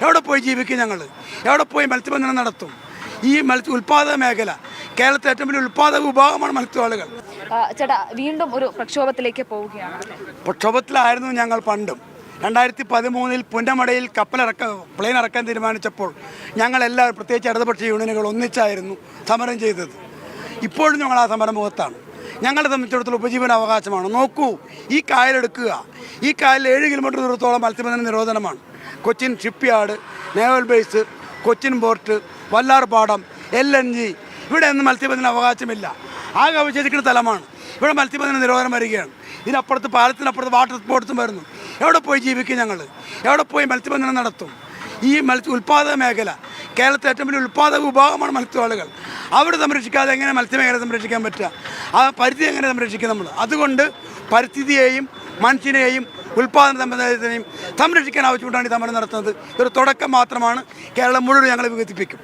എവിടെ പോയി ജീവിക്കും ഞങ്ങൾ? എവിടെ പോയി മത്സ്യബന്ധനം നടത്തും? ഈ ഉൽപ്പാദക മേഖല കേരളത്തിലെ ഏറ്റവും വലിയ ഉൽപ്പാദക വിഭാഗമാണ് മത്സ്യത്തൊഴിലാളികൾ. ചേട്ടാ, വീണ്ടും ഒരു പ്രക്ഷോഭത്തിലേക്ക് പോവുകയാണ്. പ്രക്ഷോഭത്തിലായിരുന്നു ഞങ്ങൾ പണ്ടും. 2013 പുന്നമടയിൽ പ്ലെയിൻ ഇറക്കാൻ തീരുമാനിച്ചപ്പോൾ ഞങ്ങളെല്ലാവരും, പ്രത്യേകിച്ച് ഇടതുപക്ഷ യൂണിയനുകൾ ഒന്നിച്ചായിരുന്നു സമരം ചെയ്തത്. ഇപ്പോഴും ഞങ്ങൾ ആ സമരമുഖത്താണ്. ഞങ്ങളെ സംബന്ധിച്ചിടത്തോളം ഉപജീവന അവകാശമാണ്. നോക്കൂ, ഈ കായലെടുക്കുക. ഈ കായലിൽ 7 കിലോമീറ്റർ ദൂരത്തോളം മത്സ്യബന്ധന നിരോധനമാണ്. Cochin shipyard, naval base, Cochin port, Vallarpadam, LNG, ഇവിടെ ഒന്നും മത്സ്യബന്ധന അവകാശമില്ല. ആകെ അവശേഷിക്കുന്ന സ്ഥലമാണ്. ഇവിടെ മത്സ്യബന്ധന നിരോധനം വരികയാണ്. ഇതിനപ്പുറത്ത് പാലത്തിനപ്പുറത്ത് വാട്ടർ സ്പോർട്സും വരുന്നു. എവിടെ പോയി ജീവിക്കും ഞങ്ങൾ? എവിടെ പോയി മത്സ്യബന്ധനം നടത്തും? ഈ ഉൽപ്പാദക മേഖല കേരളത്തിലെ ഏറ്റവും വലിയ ഉൽപ്പാദക വിഭാഗമാണ് മത്സ്യത്തൊഴിലാളികൾ. അവിടെ സംരക്ഷിക്കാതെ എങ്ങനെ മത്സ്യമേഖല സംരക്ഷിക്കാൻ പറ്റുക? ആ പരിസ്ഥിതി എങ്ങനെ സംരക്ഷിക്കും നമ്മൾ? അതുകൊണ്ട് പരിസ്ഥിതിയെയും മനുഷ്യനെയും ഉൽപ്പാദന സമ്പ്രദായത്തിനെയും സംരക്ഷിക്കാൻ ആവശ്യപ്പെട്ടാണ് ഈ സമരം നടത്തുന്നത്. ഒരു തുടക്കം മാത്രമാണ്. കേരളം മുഴുവൻ ഞങ്ങൾ വികസിപ്പിക്കും.